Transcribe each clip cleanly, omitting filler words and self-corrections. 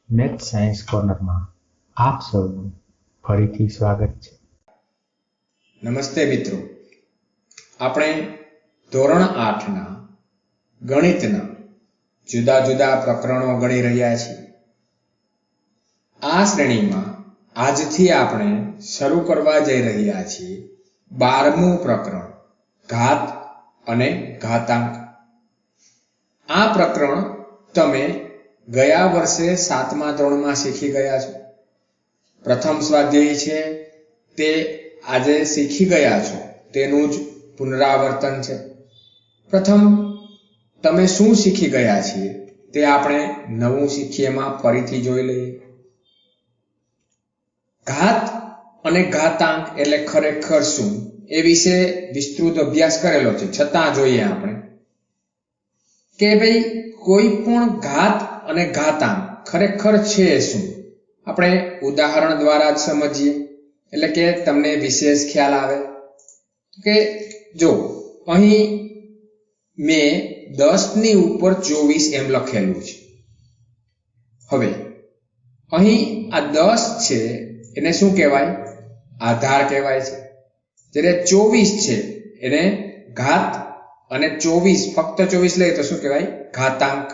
Math science કોર્નરમાં આપ સૌનું ફરીથી સ્વાગત છે. નમસ્તે મિત્રો, આપણે ધોરણ 8ના ગણિતના જુદા જુદા પ્રકરણો ગણી રહ્યા છીએ. આ શ્રેણીમાં આજથી આપણે શરૂ કરવા જઈ રહ્યા છીએ 12મું પ્રકરણ, ઘાત અને ઘાતાંક. આ પ્રકરણ તમે ગયા વર્ષે 7મા ધોરણમાં શીખી ગયા છો. પ્રથમ સ્વાધ્યાય છે તે આજે શીખી ગયા છો તેનું જ પુનરાવર્તન છે. પ્રથમ તમે શું શીખી ગયા છીએ તે આપણે નવું શીખીએમાં ફરીથી જોઈ લઈએ. ઘાત અને ઘાતાંક એટલે ખરેખર શું એ વિશે વિસ્તૃત અભ્યાસ કરેલો છે, છતાં જોઈએ આપણે કે ભાઈ કોઈ પણ ઘાત અને ઘાતાંક ખરેખર છે શું. આપણે ઉદાહરણ દ્વારા જ સમજીએ એટલે કે તમને વિશેષ ખ્યાલ આવે કે જો અહીં મેં 10 ની ઉપર 24 એમ લખેલું છે. હવે અહીં આ 10 છે એને શું કહેવાય? આધાર કહેવાય છે. જ્યારે 24 છે એને ઘાત અને 24 ફક્ત 24 લઈએ તો શું કહેવાય? ઘાતાંક.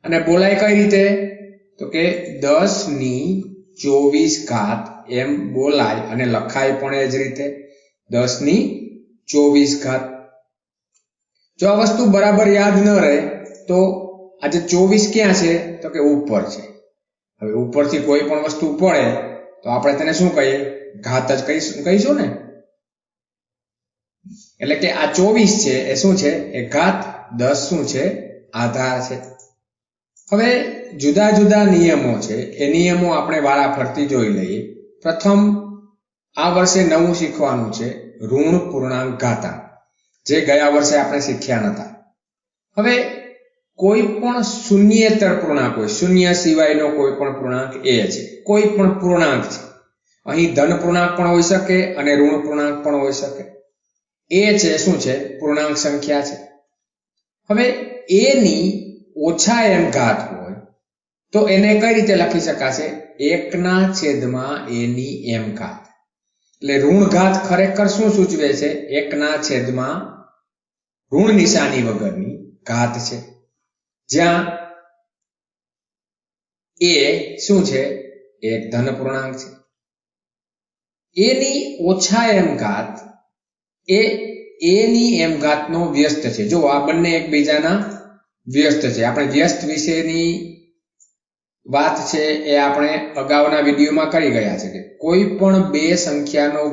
અને બોલાય કઈ રીતે? તો કે 10 ની 24 ઘાત એમ બોલાય અને લખાય પણ એ જ રીતે 10 ની 24 ઘાત. જો આ વસ્તુ બરાબર યાદ ન રહે તો આજે 24 ક્યાં છે? તો કે ઉપર છે. હવે ઉપરથી કોઈ પણ વસ્તુ પડે તો આપણે તેને શું કહીએ? ઘાત જ કહીશું ને. એટલે કે આ 24 છે એ શું છે? એ ઘાત. 10 શું છે? આધાર છે. હવે જુદા જુદા નિયમો છે એ નિયમો આપણે વારાફરતી જોઈ લઈએ. પ્રથમ આ વર્ષે નવું શીખવાનું છે ઋણ પૂર્ણાંક ઘાતાંક, જે ગયા વર્ષે આપણે શીખ્યા નતા. હવે કોઈ પણ શૂન્યેતર પૂર્ણાંક હોય, શૂન્ય સિવાયનો કોઈ પણ પૂર્ણાંક એ છે. કોઈ પણ પૂર્ણાંક છે. અહીં ધન પૂર્ણાંક પણ હોઈ શકે અને ઋણ પૂર્ણાંક પણ હોઈ શકે. એ છે શું છે? પૂર્ણાંક સંખ્યા છે. હવે એની ઓછા એમ ઘાત હોય તો એને કઈ રીતે લખી શકાશે? 1/a ની એમ ઘાત. એટલે ઋણ ઘાત ખરેખર શું સૂચવે છે? 1/, ઋણ નિશાની વગરની ઘાત છે, જ્યાં એ શું છે? એક ધન પૂર્ણાંક છે. એની ઓછા એમ ઘાત એ એની એમ ઘાતનો વ્યસ્ત છે. જો આ બંને એકબીજાના વ્યસ્ત છે. આપણે વ્યસ્ત વિશેની વાત છે એ આપણે અગાઉના વિડીયોમાં કરી ગયા છે કે કોઈ પણ બે સંખ્યાનો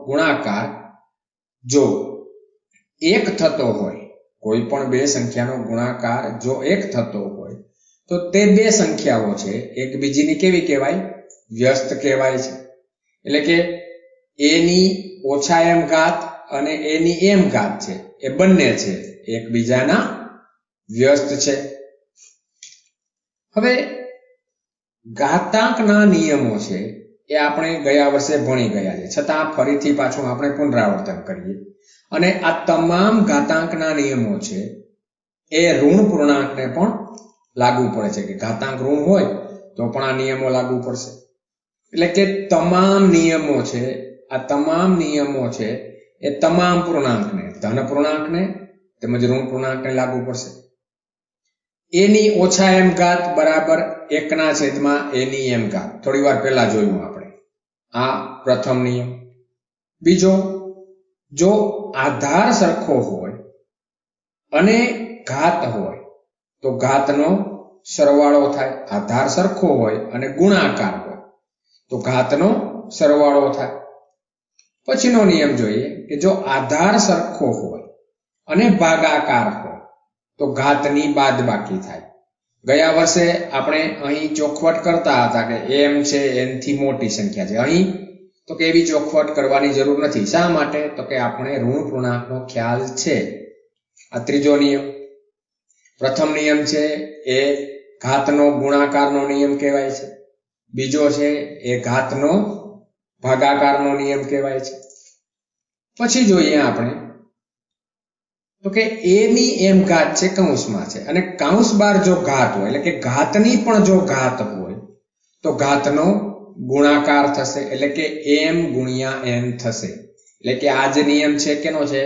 ગુણાકાર જો એક થતો હોય, કોઈ પણ બે સંખ્યાનો ગુણાકાર જો એક થતો હોય તો તે બે સંખ્યાઓ છે એકબીજીની કેવી કહેવાય? વ્યસ્ત કહેવાય છે. એટલે કે એની ઓછા એમ ઘાત અને એની એમ ઘાત છે એ બંને છે એકબીજાના વ્યસ્ત છે. હવે ઘાતાંકના નિયમો છે એ આપણે ગયા વર્ષે ભણી ગયા છે, છતાં ફરીથી પાછું આપણે પુનરાવર્તન કરીએ. અને આ તમામ ઘાતાંકના નિયમો છે એ ઋણ પૂર્ણાંકને પણ લાગુ પડે છે. કે ઘાતાંક ઋણ હોય તો પણ આ નિયમો લાગુ પડશે. એટલે કે તમામ નિયમો છે, આ તમામ નિયમો છે એ તમામ પૂર્ણાંકને, ધન પૂર્ણાંકને તેમજ ઋણ પૂર્ણાંકને લાગુ પડશે. એની ઓછા એમ ઘાત બરાબર 1/a ની એમ ઘાત. થોડી વાર પહેલા જોયું આપણે. આ પ્રથમ નિયમ. બીજો, જો આધાર સરખો હોય અને ઘાત હોય તો ઘાતનો સરવાળો થાય. આધાર સરખો હોય અને ગુણાકાર હોય તો ઘાતનો સરવાળો થાય. પછીનો નિયમ જોઈએ કે જો આધાર સરખો હોય અને ભાગાકાર હોય તો ઘાતની બાદબાકી થાય. ગયા વર્ષે આપણે અહીં ચોખવટ કરતા હતા કે એમ છે એનથી મોટી સંખ્યા છે. અહીં તો કે એવી ચોખવટ કરવાની જરૂર નથી. શા માટે? તો કે આપણે ઋણ પૂર્ણાંકનો ખ્યાલ છે. આ ત્રીજો નિયમ. પ્રથમ નિયમ છે એ ઘાતનો ગુણાકારનો નિયમ કહેવાય છે. બીજો છે એ ઘાતનો ભાગાકારનો નિયમ કહેવાય છે. પછી જોઈએ આપણે તો કે a ની m ઘાત છે કૌંસમાં છે, અને કૌંસ બાર જો ઘાત હોય એટલે કે ઘાતની પણ જો ઘાત હોય તો ઘાતનો ગુણાકાર થશે, એટલે કે m ગુણ્યા n થશે. એટલે કે આ જે નિયમ છે કેનો છે?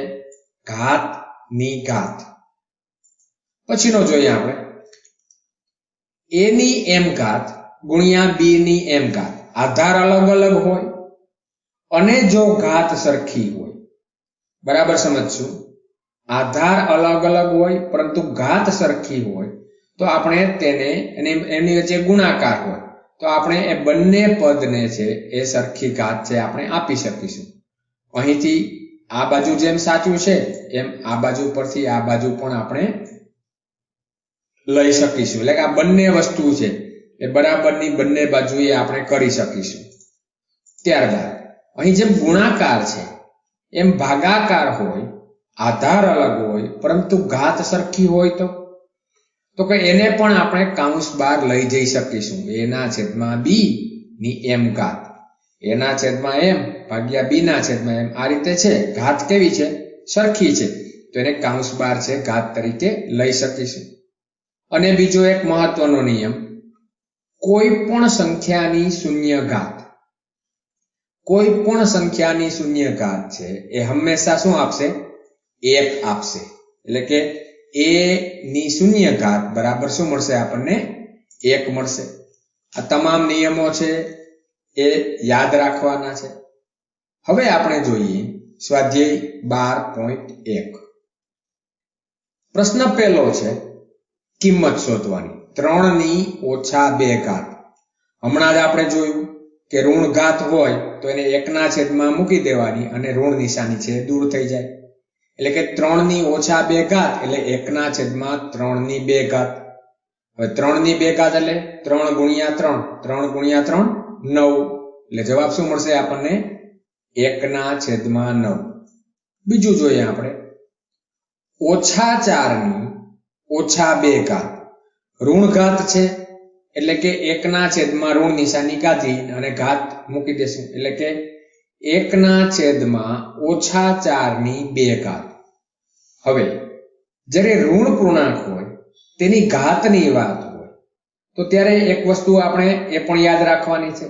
ઘાતની ઘાત. પછીનો જોઈએ આપણે, a ની m ઘાત ગુણ્યા b ની m ઘાત. આધાર અલગ અલગ હોય અને જો ઘાત સરખી હોય, બરાબર સમજશું. આધાર અલગ અલગ હોય પરંતુ ઘાત સરખી હોય તો આપણે તેને એની વચ્ચે ગુણાકાર હોય તો આપણે એ બંને પદને છે એ સરખી ઘાત છે આપણે આપી શકીશું. અહીંથી આ બાજુ જેમ સાચું છે એમ આ બાજુ પરથી આ બાજુ પણ આપણે લઈ શકીશું. એટલે કે આ બંને વસ્તુ છે એ બરાબરની બંને બાજુએ આપણે કરી શકીશું. ત્યારબાદ અહીં જેમ ગુણાકાર છે એમ ભાગાકાર હોય, આધાર અલગ હોય પરંતુ ઘાત સરખી હોય તો કે એને પણ આપણે કૌંસ બહાર લઈ જઈ શકીશું. a ના છેદમાં b ની m ઘાત, a ના છેદમાં m ભાગ્યા b ના છેદમાં m. આ રીતે છે, ઘાત કેવી છે? સરખી છે, તો એને કૌંસ બહાર છે ઘાત તરીકે લઈ શકીશું. અને બીજો એક મહત્વનો નિયમ, કોઈ પણ સંખ્યાની શૂન્ય ઘાત, કોઈ પણ સંખ્યાની શૂન્ય ઘાત છે એ હંમેશા શું આપશે? 1 આપશે. એટલે કે a ની શૂન્ય ઘાત બરાબર શું મળશે આપણને? 1 મળશે. આ તમામ નિયમો છે એ યાદ રાખવાના છે. હવે આપણે જોઈએ સ્વાધ્યાય 12.1. પ્રશ્ન પહેલો છે કિંમત શોધવાની, 3 ની ઓછા 2 ઘાત. હમણાં જ આપણે જોયું કે ઋણ ઘાત હોય તો એને 1 ના છેદમાં મૂકી દેવાની અને ઋણ નિશાની છે દૂર થઈ જાય. એટલે કે 3 ની ઓછા 2 ઘાત એટલે 1 ના છેદમાં 3 ની 2 ઘાત. હવે 3 ની 2 ઘાત એટલે 3 ગુણ્યા 3, 3 ગુણ્યા 3 9. એટલે જવાબ શું મળશે આપણને? 1 ના છેદમાં 9. બીજું જોઈએ આપણે, ઓછા 4 ની ઓછા 2 ઘાત. ઋણ ઘાત છે એટલે કે 1 ના છેદમાં ઋણ નિશાની કાઢી અને ઘાત મૂકી દેશું. એટલે કે 1 ના છેદમાં ઓછા 4 ની 2 ઘાત. હવે જ્યારે ઋણ પૂર્ણાંક હોય તેની ઘાતની વાત હોય તો ત્યારે એક વસ્તુ આપણે એ પણ યાદ રાખવાની છે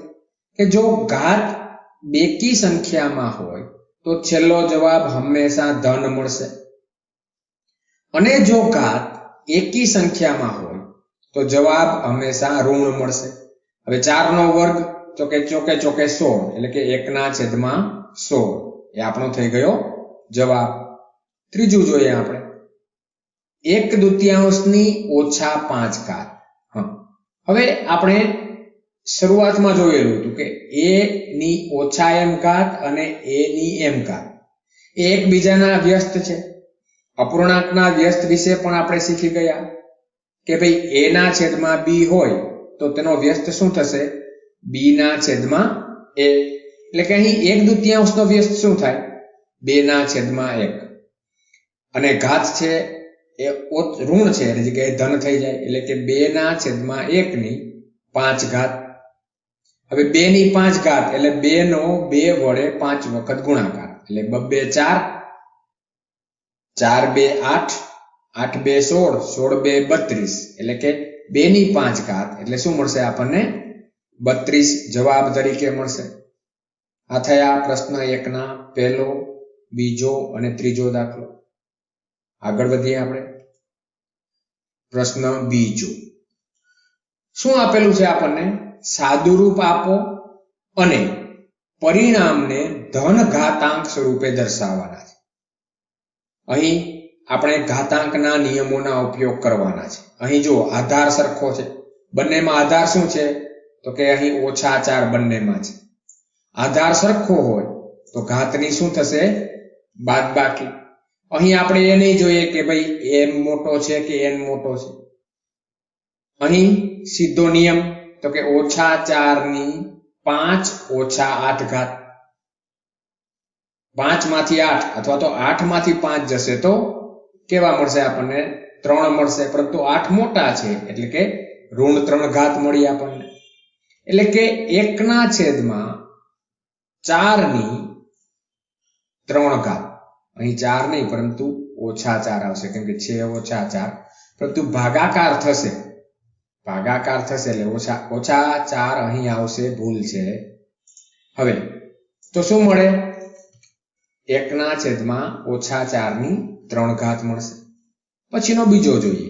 કે જો ઘાત બેકી સંખ્યામાં હોય તો છેલ્લો જવાબ હંમેશા ધન મળશે, અને જો ઘાત એકી સંખ્યામાં હોય તો જવાબ હંમેશા ઋણ મળશે. હવે 4 નો વર્ગ ચોકે 16, એટલે કે 1 ના છેદમાં 16 એ આપણો થઈ ગયો જવાબ. ત્રીજું જોઈએ આપણે, 1/2 ની ઓછા 5 ઘાત. હવે આપણે શરૂઆતમાં જોયેલું હતું કે a ની ઓછા m ઘાત અને a ની m ઘાત એ એકબીજાના વ્યસ્ત છે. અપૂર્ણાંકના વ્યસ્ત વિશે પણ આપણે શીખી ગયા કે ભાઈ a ના છેદમાં b હોય તો તેનો વ્યસ્ત શું થશે? b ના છેદમાં a. એટલે કે અહીં 1/2 નો વ્યસ્ત શું થાય? 2 ના છેદમાં 1. અને ઘાત છે એ ઋણ છે એટલે કે ધન થઈ જાય, એટલે કે 2 ના છેદમાં 1 ની 5 ઘાત. હવે 2 ની 5 ઘાત એટલે 2 નો 2 વડે 5 વખત ગુણાકાર, એટલે 2 4, 4 2 8, 8 2 16, 16 2 32. એટલે કે 2 ની 5 ઘાત એટલે શું મળશે આપણને? 32 જવાબ તરીકે મળશે. આ થયા પ્રશ્ન 1 ના પહેલો, બીજો અને ત્રીજો દાખલો. આગળ વધીએ આપણે. પ્રશ્ન બીજો, શું આપેલું છે આપણને? સાદુરૂપ આપો અને પરિણામને ધન ઘાતાંક સ્વરૂપે દર્શાવવાના છે. અહીં આપણે ઘાતાંકના નિયમોના ઉપયોગ કરવાના છે. અહીં જો આધાર સરખો છે, બંનેમાં આધાર શું છે? તો કે અહીં ઓછા 4 બંનેમાં છે. આધાર સરખો હોય તો ઘાતની શું થશે? બાદબાકી. અહીં આપણે એ નહીં જોઈએ કે ભાઈ m મોટો છે કે n મોટો છે. અહીં સીધો નિયમ તો કે ઓછા 4 ની 5 ઓછા 8 ઘાત. 5 માંથી 8 અથવા તો 8 માંથી 5 જશે તો કેવા મળશે આપણને? 3 મળશે, પરંતુ 8 મોટા છે એટલે કે ઋણ 3 ઘાત મળી આપણને. એટલે કે 1 ના છેદમાં 4 ની 3 ઘાત. અહીં 4 નહીં પરંતુ -4 આવશે, કેમ કે 6 - 4, પરંતુ ભાગાકાર થશે એટલે -4 અહીં આવશે, ભૂલ છે. હવે તો શું મળે? 1/-4 મળશે. પછીનો બીજો જોઈએ,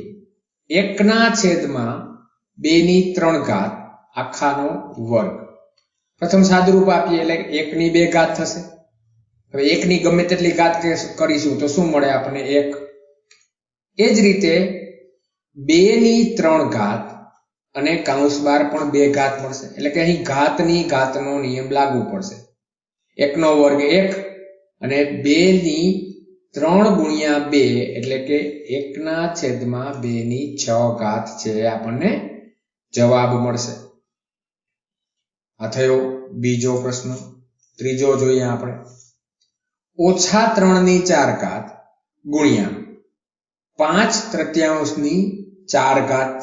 1/2 આખાનો વર્ગ. પ્રથમ સાદુરૂપ આપીએ એટલે 1/2 થશે. હવે 1ની ગમે તેટલી ઘાત કરીશું તો શું મળે આપણને? 1. એ જ રીતે 2/3 અને કૌંસ બહાર પણ 2 મળશે, એટલે કે અહીં ઘાતનો નિયમ લાગુ પડશે. 1નો વર્ગ 1 અને 2/3 × 2 એટલે કે 1/2/6 છે, આપણને જવાબ મળશે. આ થયો બીજો પ્રશ્ન. ત્રીજો જોઈએ આપણે, -3/4 ગુણ્યા 5/3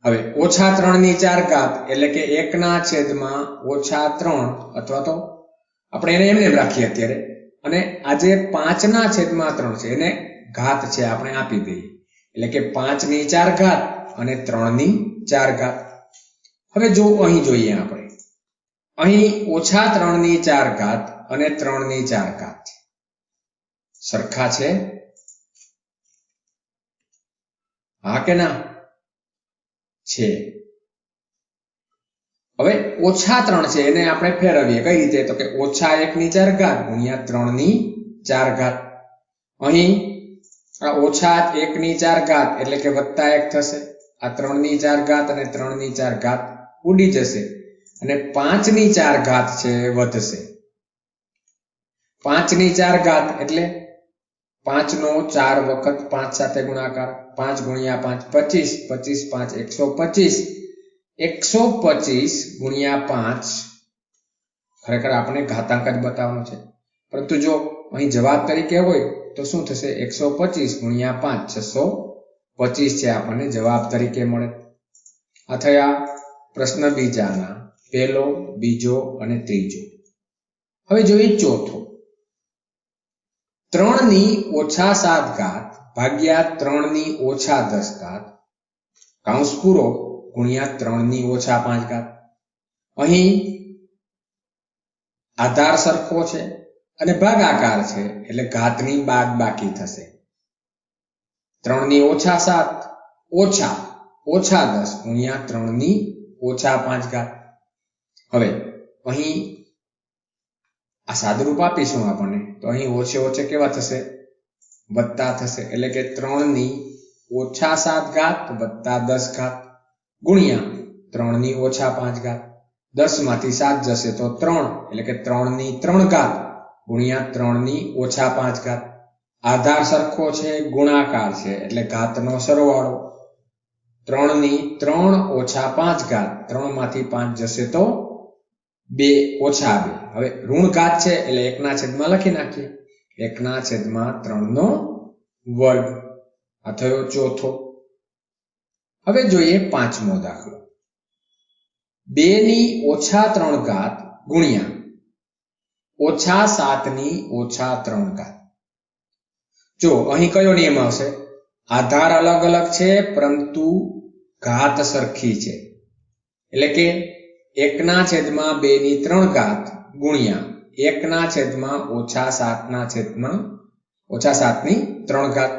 હવે -3/4 એટલે કે 1/3 અથવા તો આપણે એને એમને રાખીએ અત્યારે, અને આ જે 5/3 છે એને ઘાત છે આપણે આપી દઈએ, એટલે કે 5/4 અને 3/4. હવે જો અહીં જોઈએ આપણે, અહીં -3/4 અને 3/4 સરખા છે? હા કે ના? છે. હવે -3 છે એને આપણે ફેરવીએ કઈ રીતે? તો કે -1/4 ગુણ્યા 3/4. અહીં આ -1/4 એટલે કે +1 થશે. આ 3/4 અને 3/4 ઉડી જશે અને 5/4 છે વધશે. 5/4 એટલે 5નો 4 વખત 5 સાથે ગુણાકાર, 5 × 5 25, 25 × 5 125, 125 × 5. ખરેખર આપણે ઘાતાંક જ બતાવવાનો છે, પરંતુ જો અહીં જવાબ તરીકે હોય તો શું થશે? 125 × 5 625 છે, આપણને જવાબ તરીકે મળે. આ થયા પ્રશ્ન બીજાના પહેલો, બીજો અને ત્રીજો. હવે જોઈએ ચોથો, 3/-7 ભાગ્યા 3/-10 કૌંસ પૂરો ગુણ્યા 3/-5. અહીં આધાર સરખો છે અને ભાગાકાર છે એટલે ઘાતની બાદબાકી થશે. 3/-7 ઓછા -10 ગુણ્યા 3/-5. હવે અહીં આ સાદુરૂપ આપીશું આપણને, તો અહીં ઓછે કેવા થશે? વત્તા થશે, એટલે કે 3/-7 + 10 ગુણ્યા 3/-5. 10 માંથી 7 જશે તો 3, એટલે કે 3/3 ગુણ્યા 3/-5. આધાર સરખો છે, ગુણાકાર છે એટલે ઘાતનો સરવાળો. 3/3 - 5, 3 માંથી 5 જશે તો 2 - 2. હવે ઋણ ઘાત છે એટલે 1/માં લખી નાખીએ, 1/3 વર્ગ. આ થયો ચોથો. હવે જોઈએ પાંચમો દાખલો, 2/-3 ગુણ્યા -7/-3. જો અહીં કયો નિયમ આવશે? આધાર અલગ અલગ છે પરંતુ ઘાત સરખી છે, એટલે કે 1/2/3 ગુણ્યા 1/-7/3.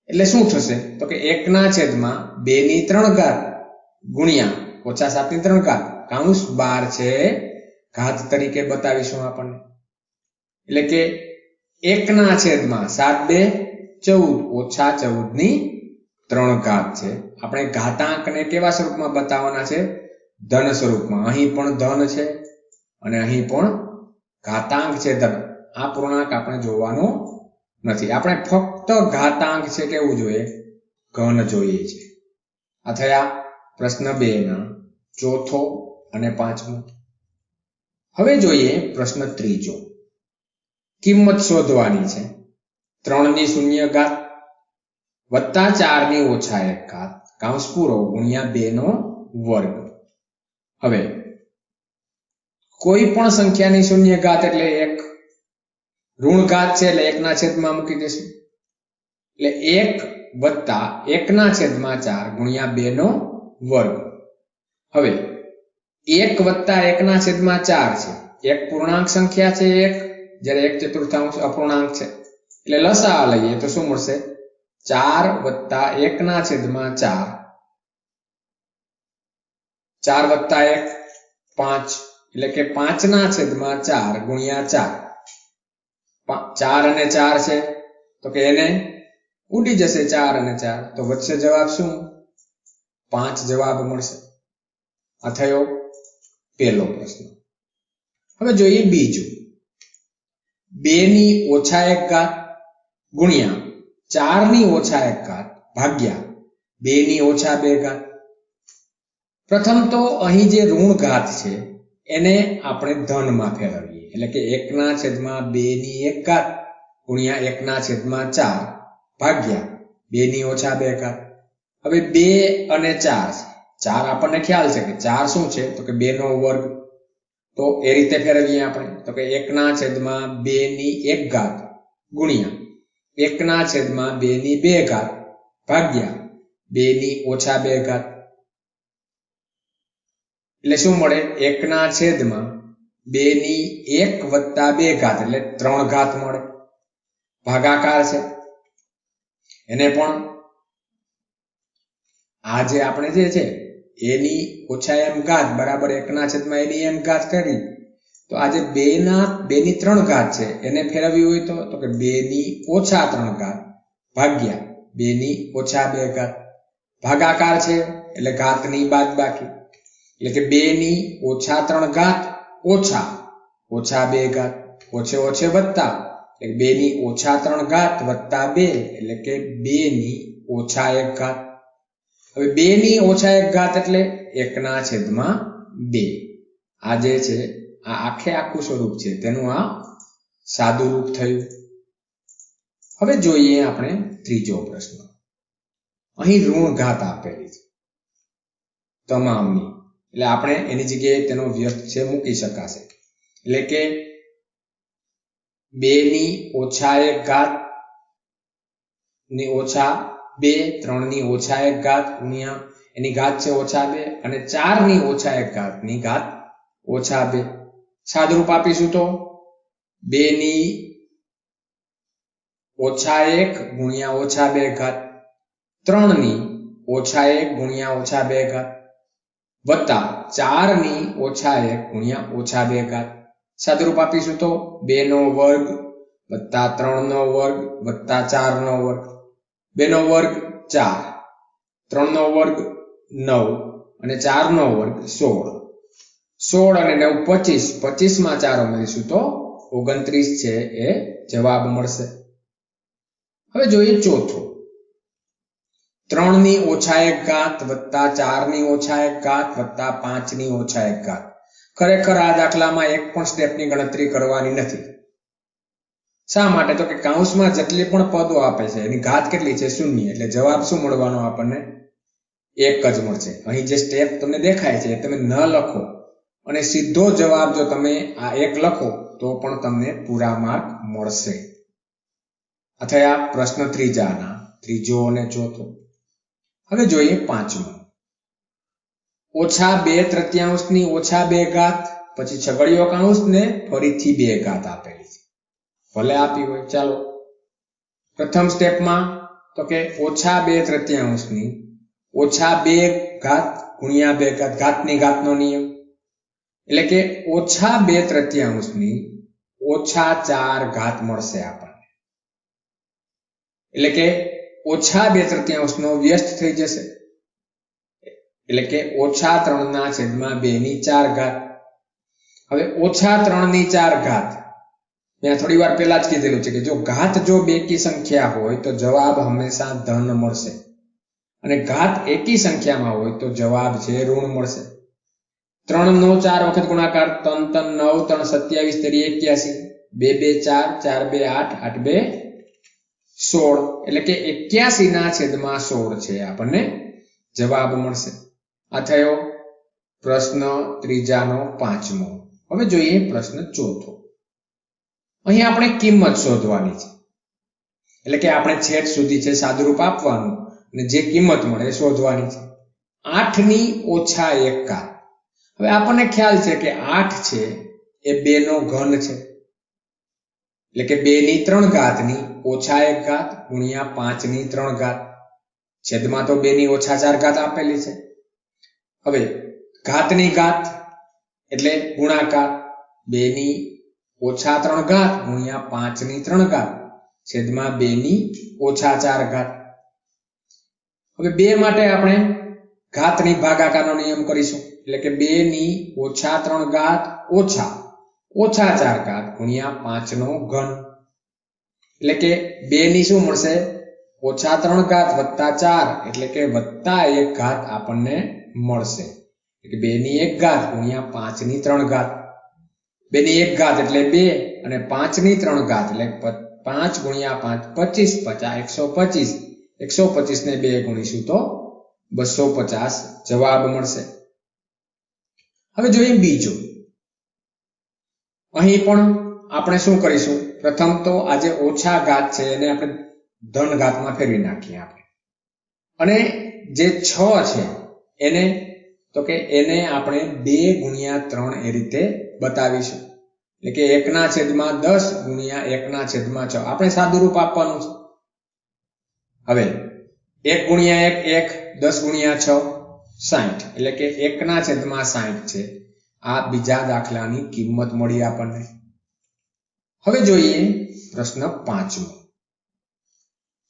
એટલે શું થશે? તો કે 1/2/3 ગુણ્યા -7/3 કૌંસ 12 છે, ઘાત તરીકે બતાવીશું આપણને, એટલે કે 1/7/14 -14/3 છે. આપણે ઘાતાંકને કેવા સ્વરૂપમાં બતાવવાના છે? ધન સ્વરૂપમાં. અહીં પણ ધન છે અને અહીં પણ ઘાતાંક છે ધન. આ પૂર્ણાંક આપણે જોવાનો નથી, આપણે ફક્ત ઘાતાંક છે કેવું જોઈએ? ઘન જોઈએ છે. આ થયા પ્રશ્ન 2 ના ચોથો અને પાંચમો. હવે જોઈએ પ્રશ્ન ત્રીજો. કિંમત શોધવાની છે. 3/0 વત્તા 4/-1 કૌંસ પૂરો ગુણ્યા 2 વર્ગ. હવે કોઈ પણ સંખ્યાની શૂન્ય ઘાત એટલે 1, ઋણ ઘાત છે એટલે 1 ના છેદમાં મૂકી દેશું, એટલે 1 વત્તા 1 ના છેદમાં 4 ગુણ્યા 2 નો વર્ગ. હવે 1 વત્તા 1 ના છેદમાં 4 છે, એક પૂર્ણાંક સંખ્યા છે 1, જ્યારે 1/4 અપૂર્ણાંક છે, એટલે લસા લઈએ તો શું મળશે? 4 વત્તા 1 ના છેદમાં 4, 4 વત્તા 1 5, એટલે કે 5 ના છેદમાં 4 ગુણ્યા 4. 4 અને 4 છે તો કે એને ઉડી જશે 4 અને 4, તો વચ્ચે જવાબ શું? 5 જવાબ મળશે. આ થયો પહેલો પ્રશ્ન. હવે જોઈએ બીજું. 2 ની ઓછા 1 ઘાત ગુણ્યા 4 ની ઓછા 1 ઘાત ભાગ્યા 2 ની ઓછા 2 ઘાત. પ્રથમ તો અહીં જે ઋણ ઘાત છે એને આપણે ધનમાં ફેરવીએ, એટલે કે 1 ના છેદમાં 2 ની 1 ઘાત ગુણ્યા 1 ના છેદમાં 4 ભાગ્યા 2 ની ઓછા 2 ઘાત. હવે 2 અને 4 છે, 4 આપણને ખ્યાલ છે કે 4 શું છે તો કે 2 નો વર્ગ, તો એ રીતે ફેરવીએ આપણે, તો કે 1 ના છેદમાં 2 ની 1 ઘાત ગુણ્યા 1 ના છેદમાં 2 ની 2 ઘાત ભાગ્યા 2 ની ઓછા 2 ઘાત. એટલે શું મળે? 1 ના છેદમાં 2 ની 1 વત્તા 2 ઘાત એટલે 3 ઘાત મળે. ભાગાકાર છે એને પણ આ જે આપણે જે છે એની ઓછા m ઘાત બરાબર 1 ના છેદમાં એની m ઘાત કરી, તો આ જે 2 ની 3 ઘાત છે એને ફેરવવી હોય તો કે 2 ની ઓછા 3 ઘાત ભાગ્યા 2 ની ઓછા 2 ઘાત. ભાગાકાર છે એટલે ઘાતની બાદબાકી, એટલે કે 2 ની ઓછા 3 ઘાત ઓછા 2 ઘાત, ઓછે ઓછે વત્તા, એટલે 2 ની ઓછા 3 ઘાત વત્તા 2 એટલે કે 2 ની ઓછા 1 ઘાત. હવે 2 ની ઓછા 1 ઘાત એટલે 1 ના છેદમાં 2. આ જે છે આ આખું સ્વરૂપ છે તેનું આ સાદું રૂપ થયું. હવે જોઈએ આપણે ત્રીજો પ્રશ્ન. અહીં ઋણ ઘાત આપેલી છે તમામની, એટલે આપણે એની જગ્યાએ તેનો વ્યસ્ત છે મૂકી શકાશે, એટલે કે 2 ની ઓછા 1 ઘાત ની ઓછા 2, 3 ની ઓછા 1 ઘાત ગુણ્યા એની ઘાત છે ઓછા 2 અને 4 ની ઓછા 1 ઘાત ની ઘાત ઓછા 2. સાદુરૂપ આપીશું તો 2 ની ઓછા 1 ગુણ્યા ઓછા 2 ઘાત, 3 ની ઓછા 1 ગુણ્યા ઓછા 2 ઘાત વત્તા 4 ની ઓછા 1 ગુણ્યા ઓછા 2 ઘાત. સાદુરૂપ આપીશું તો 2 નો વર્ગ વત્તા 3 નો વર્ગ વત્તા 4 નો વર્ગ. 2 નો વર્ગ 4, 3 નો વર્ગ 9 અને 4 નો વર્ગ 16. 16 અને 9 25, 25 માં 4 ઉમેરીશું તો 29 છે એ જવાબ મળશે. હવે જોઈએ ચોથું. 3 ની ઓછા 1 ઘાત વત્તા 4 ની ઓછા 1 ઘાત વત્તા 5 ની ઓછા 1 ઘાત. ખરેખર આ દાખલામાં એક પણ સ્ટેપની ગણતરી કરવાની નથી. શા માટે? તો કે કૌંસમાં જેટલી પણ પદો આપે છે એની ઘાત કેટલી છે? 0, એટલે જવાબ શું મળવાનો આપણને? 1 જ મળશે. અહીં જે સ્ટેપ તમને દેખાય છે તમે ન લખો અને સીધો જવાબ જો તમે આ 1 લખો તો પણ તમને પૂરા માર્ક મળશે. આ થયા પ્રશ્ન ત્રીજાના, ત્રીજો અને ચોથો. હવે જોઈએ પાંચમો. ઓછા 2/3 ની ઓછા 2 ઘાત પછી છગડીયો કૌંસ ને ફરીથી 2 ઘાત આપેલી છે. ભલે આપી હોય, ચાલો પ્રથમ સ્ટેપમાં તો કે ઓછા 2/3 ની ઓછા 2 ઘાત ગુણ્યા 2 ઘાત, ઘાતની ઘાતનો નિયમ, એટલે કે ઓછા 2/3 ની ઓછા 4 ઘાત મળશે આપણને, એટલે કે ઓછા 2/3 નો વ્યસ્ત થઈ જશે, એટલે કે ઓછા 3 ના છેદમાં 2 ની 4 ઘાત. હવે ઓછા 3 ની 4 ઘાત મેં થોડી વાર પહેલા જ કીધેલું છે કે જો ઘાત જો બેકી સંખ્યા હોય તો જવાબ હંમેશા ધન મળશે અને ઘાત એકી સંખ્યામાં હોય તો જવાબ છે ઋણ મળશે. 3 નો 4 વખત ગુણાકાર 3 3 9 3 27 તેરી 81, 2 2 4 4 2 8 8 2 16, એટલે કે 81 ના છેદમાં 16 છે આપણને જવાબ મળશે. આ થયો પ્રશ્ન ત્રીજાનો પાંચમો. હવે જોઈએ પ્રશ્ન ચોથો. અહીં આપણે કિંમત શોધવાની છે, એટલે કે આપણે છેદ સુધી છે સાદુરૂપ આપવાનું અને જે કિંમત મળે એ શોધવાની છે. 8 ની ઓછા 1 ઘાત. હવે આપણને ખ્યાલ છે કે 8 છે એ 2 નો ઘન છે, એટલે કે 2 ની 3 ઘાતની ઓછા 1 ઘાત ગુણ્યા 5 ની 3 ઘાત. છેદમાં તો 2 ની ઓછા 4 ઘાત આપેલી છે. હવે ઘાતની ઘાત એટલે ગુણાકાર 2 ની ઓછા 3 ઘાત ગુણ્યા 5 ની 3 ઘાત છેદમાં 2 ની ઓછા 4 ઘાત. હવે 2 માટે આપણે ઘાતની ભાગાકારનો નિયમ કરીશું, એટલે કે 2 ની ઓછા 3 ઘાત ઓછા 4 ઘાત ગુણ્યા 5 નો ઘન, એટલે કે 2 ની શું મળશે? ઓછા 3 ઘાત વત્તા 4, એટલે કે વત્તા 1 ઘાત આપણને મળશે. એટલે 2 ની 1 ઘાત ગુણ્યા 5 ની 3 ઘાત. 2 ની 1 ઘાત એટલે 2 અને 5 ની 3 ઘાત એટલે 5 ગુણ્યા 5 25, 125. 125 ને 2 ગુણીશું તો 250 જવાબ મળશે. હવે જોઈએ બીજું. અહીં પણ આપણે શું કરીશું? પ્રથમ તો આ જે ઓછા ઘાત છે એને આપણે ધન ઘાતમાં ફેરવી નાખીએ આપણે, અને જે 6 છે એને તો કે એને આપણે 2 ગુણ્યા 3 એ રીતે બતાવીશું, એટલે કે 1/10 ગુણ્યા 1/6 આપણે સાદુરૂપ આપવાનું છે. હવે 1 ગુણ્યા 1 10 ગુણ્યા 6 60, એટલે કે 1/60 છે. આ બીજા દાખલાની કિંમત મળી આપણને. હવે જોઈએ પ્રશ્ન 5મો.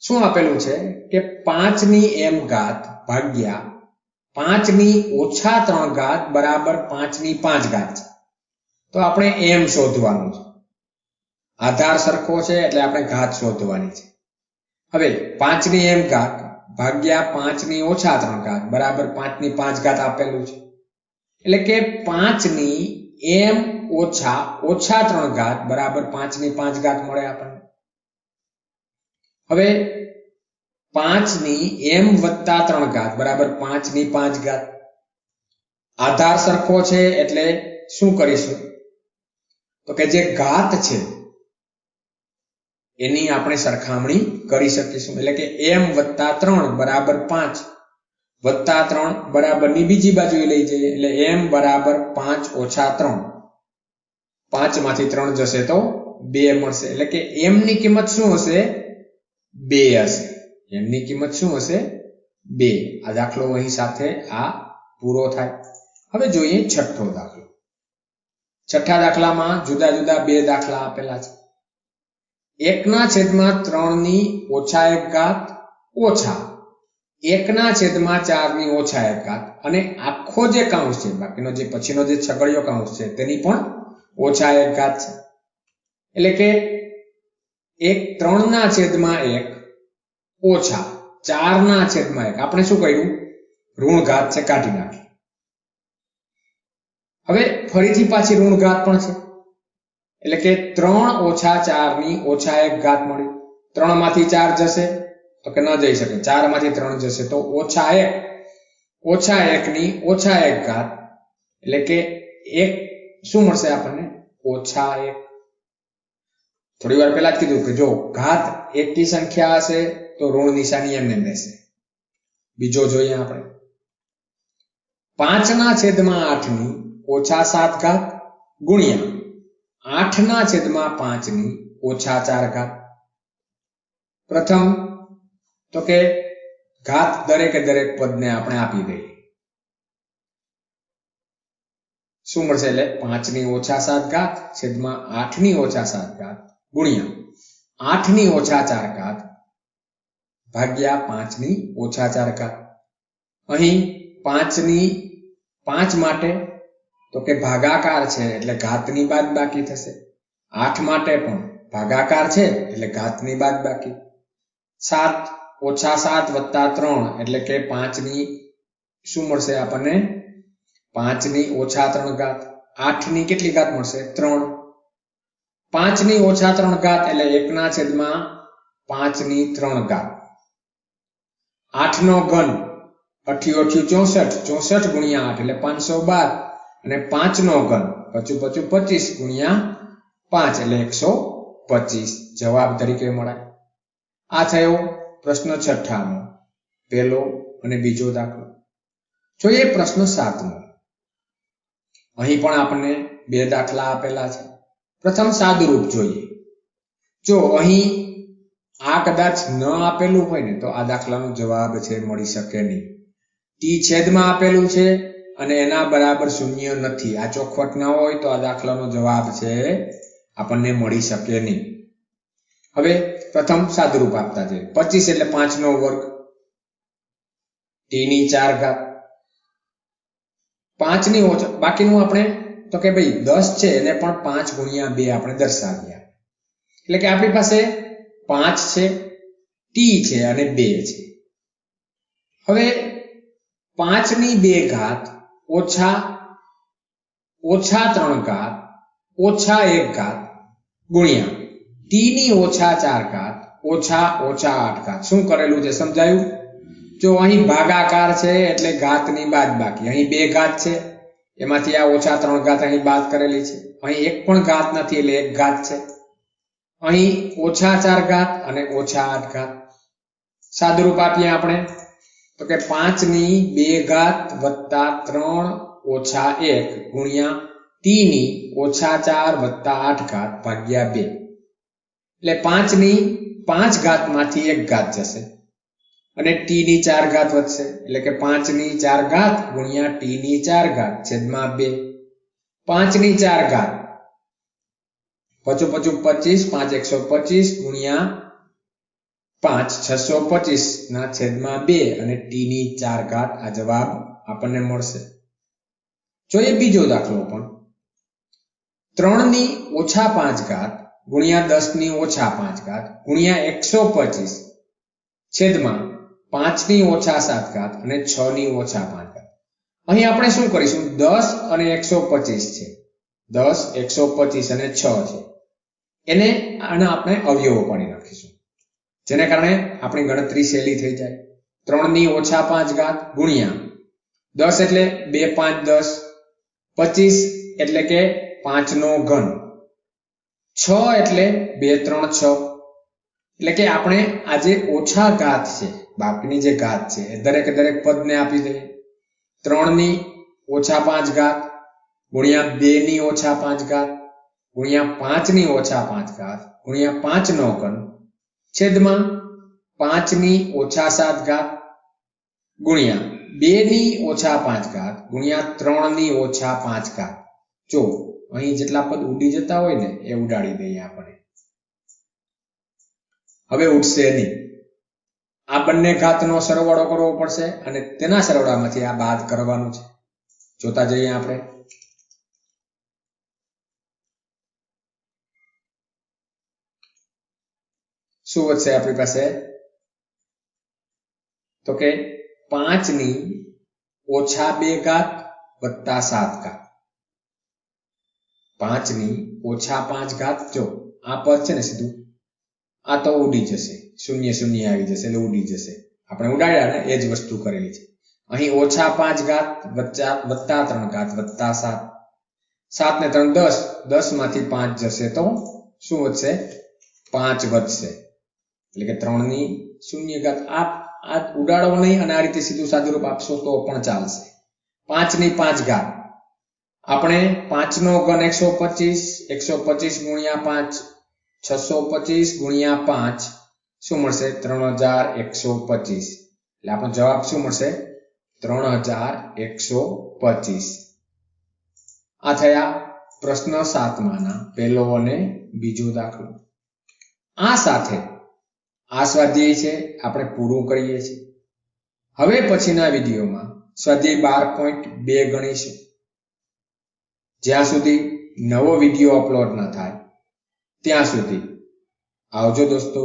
શું આપેલું છે કે 5 ની m ઘાત ભાગ્યા 5 ની ઓછા 3 ઘાત બરાબર 5 ની 5 ઘાત છે. તો આપણે m શોધવાનું છે. આધાર સરખો છે એટલે આપણે ઘાત શોધવાની છે. હવે 5 ની m ઘાત ભાગ્યા 5 ની ઓછા 3 ઘાત બરાબર 5 ની 5 ઘાત આપેલું છે, એટલે કે 5 ની m ઓછા 3 ઘાત બરાબર 5 ની 5 ઘાત મળે આપણને. હવે 5 ની m વત્તા 3 ઘાત બરાબર 5 ની 5 ઘાત. આધાર સરખો છે એટલે શું કરીશું? તો કે જે ઘાત છે એની આપણે સરખામણી કરી શકીશું, એટલે કે m વત્તા 3 બરાબર 5 વત્તા 3 બરાબર ની બીજી બાજુએ લઈ જઈએ, એટલે m બરાબર 5 ઓછા 3. 5 માંથી 3 જશે તો 2 મળશે, એટલે કે m ની કિંમત શું હશે? 2 હશે. m ની કિંમત શું હશે? 2. આ દાખલો અહીં સાથે આ પૂરો થાય. હવે જોઈએ છઠ્ઠો દાખલો. છઠ્ઠા દાખલામાં જુદા જુદા 2 દાખલા આપેલા છે. 1/3 ની ઓછા 1 ઘાત ઓછા 1/4 ની ઓછા 1 ઘાત, અને આખો જે કાઉન્સ છે બાકીનો જે પછીનો જે છગડીયો કાઉન્સ છે તેની પણ ઓછા 1 ઘાત છે, એટલે કે 3/1 ઓછા 4/1. આપણે શું કર્યું? ઋણ ઘાત છે, કાઢી નાખી. હવે ફરીથી પાછી ઋણ ઘાત પણ છે, એટલે કે 3 ઓછા 4 ની ઓછા 1 ઘાત મળી. 3 માંથી 4 જશે તો કે ન જઈ શકે, 4 માંથી 3 જશે તો ઓછા 1 ની ઓછા 1 ઘાત, એટલે કે 1 શું મળશે આપણને? ઓછા 1. થોડી વાર પહેલા જ કીધું કે જો ઘાત એકી સંખ્યા હશે તો ઋણ નિશાની એમને રહેશે. બીજો જોઈએ આપણે. 5/8 ની ઓછા 7 ઘાત ગુણ્યા 8/5 ની ઓછા 4 ઘાત. પ્રથમ તો કે ઘાત દરેકે દરેક પદને આપણે આપી દઈએ. શું મળશે? એટલે 5 ની ઓછા 7 ઘાત છેદમાં 8 ની ઓછા 7 ઘાત ગુણ્યા 8 ની ઓછા 4 ઘાત ભાગ્યા 5 ની ઓછા 4 ઘાત. અહીં 5 ની 5 માટે તો કે ભાગાકાર છે એટલે ઘાતની બાદબાકી થશે. 8 માટે પણ ભાગાકાર છે એટલે ઘાતની બાદબાકી. 7 ઓછા 7 વત્તા 3 એટલે કે 5 ની શું મળશે આપણને? 5 ની ઓછા 3 ઘાત. 8 ની કેટલી ઘાત મળશે? 3. 5 ની ઓછા 3 ઘાત એટલે 1/5 ની 3 ઘાત. 8 નો ઘન 8 × 8 = 64, 64 ગુણ્યા 8 એટલે 512, અને 5 નો ઘન 25 25 ગુણ્યા 5 એટલે 25 જવાબ તરીકે મળે. આ થયો પ્રશ્ન 6મો, પહેલો અને બીજો દાખલો. જોઈએ પ્રશ્ન 7મો. અહીં પણ આપણને બે દાખલા આપેલા છે. પ્રથમ સાદુરૂપ જોઈએ. જો અહીં આ કદાચ ન આપેલું હોય ને તો આ દાખલાનો જવાબ છે મળી શકે નહીં. ટી છેદમાં આપેલું છે અને એના બરાબર શૂન્ય નથી, આ ચોખવટ ન હોય તો આ દાખલાનો જવાબ છે આપણને મળી શકે નહીં. હવે પ્રથમ સાદુરૂપ આપતા છે. 25 એટલે 5 નો વર્ગ, ટી ની 4 ઘાત. 5 ની ઓછા બાકીનું આપણે તો કે ભાઈ 10 છે એને પણ 5 ગુણ્યા 2 આપણે દર્શાવ્યા. એટલે કે આપણી પાસે 5 છે, ટી છે અને 2 છે. હવે 5 ની 2 ઘાત ઓછા 3 ઘાત ઓછા 1 ઘાત ગુણ્યા ટી ની ઓછા 4 ઘાત ઓછા 8 ઘાત. શું કરેલું છે સમજાયું? જો અહીં ભાગાકાર છે એટલે ઘાતની બાદબાકી. અહીં 2 ઘાત છે એમાંથી આ ઓછા 3 ઘાત અહીં બાદ કરેલી છે. અહીં એક પણ ઘાત નથી એટલે 1 ઘાત છે. અહીં ઓછા 4 ઘાત અને ઓછા 8 ઘાત. સાદુરૂપ આપીએ આપણે તો કે 5 ની 2 ઘાત વત્તા 3 ઓછા 1 ગુણ્યા ટી ની ઓછા 4 વત્તા 8 ઘાત ભાગ્યા 2. એટલે 5 ની 5 ઘાત માંથી 1 ઘાત જશે અને ટી ની 4 ઘાત વધશે. એટલે કે 5 ની 4 ઘાત ગુણ્યા ટી ની 4 ઘાત છેદમાં 2. 5 ની 4 ઘાત 25 5 125 ગુણ્યા 5 625 ના છેદમાં 2 અને ટી ની 4 ઘાત. આ જવાબ આપણને મળશે. જોઈએ બીજો દાખલો પણ. 3 ની ઓછા 5 ઘાત ગુણ્યા 10 ની ઓછા 5 ઘાત ગુણ્યા 125 છેદમાં 5 ની ઓછા 7 ઘાત અને 6 ની ઓછા 5 ઘાત. અહીં આપણે શું કરીશું? 10 અને 125 છે. 10 125 અને 6 છે. એને આના આપણે અવયવો પાડી નાખીશું જેને કારણે આપણી ગણતરી સહેલી થઈ જાય. 3 ની ઓછા 5 ઘાત ગુણ્યા 10 એટલે 2 5 10, 25 એટલે કે 5 નો ઘન, 6 એટલે 2 3 6. એટલે કે આપણે આ જે ઓછા ઘાત છે, બાકીની જે ઘાત છે એ દરેક પદને આપી દઈએ. 3 ની ઓછા 5 ઘાત ગુણ્યા 2 ની ઓછા 5 ઘાત ગુણ્યા 5 ની ઓછા 5 ઘાત ગુણ્યા 5 નો ઘન છેદમાં 5 ની ઓછા 7 ઘાત ગુણ્યા 2 ની ઓછા 5 ઘાત ગુણ્યા 3 ની ઓછા 5 ઘાત. જો અહીં જેટલા પદ ઉડી જતા હોય ને એ ઉડાડી દઈએ આપણે. હવે ઉડશે નહીં. આ બંને ઘાતનો સરવાળો કરવો પડશે અને તેના સરવાળામાંથી આ બાદ કરવાનું છે. જોતા જઈએ આપણે. શું વધશે આપણી પાસે? તો કે 5 ની ઓછા 2 ઘાત વત્તા 7 ઘાત. 5 ની ઓછા 5 ઘાત. જો આ પદ છે ને સીધું આ તો ઉડી જશે, શૂન્ય શૂન્ય આવી જશે એટલે ઉડી જશે. આપણે ઉડાડ્યા ને એ જ વસ્તુ કરેલી છે. અહીં ઓછા 5 ઘાત વત્તા 3 ઘાત વત્તા 7. 7 ને 3 10, 10 માંથી 5 જશે તો શું વધશે? 5 વધશે. એટલે કે 3 ની શૂન્ય ઘાત. આ ઉડાડો નહીં અને આ રીતે સીધું સાદુરૂપ આપશો તો પણ ચાલશે. 5 ની 5 ઘાત. આપણે 5 નો ઘન 125, 125 ગુણ્યા 5 625 ગુણ્યા 5 શું મળશે? 3125. એટલે આપણો જવાબ શું મળશે? 3125. આ થયા પ્રશ્ન 7માના પહેલો અને બીજો દાખલો. આ સાથે આ સ્વાધ્યાય છે આપણે પૂરું કરીએ છીએ. હવે પછીના વિડીયોમાં સ્વાધ્યાય 12.2 ગણીશું. જ્યાં સુધી નવો વિડીયો અપલોડ ન થાય ત્યાં સુધી આવજો દોસ્તો.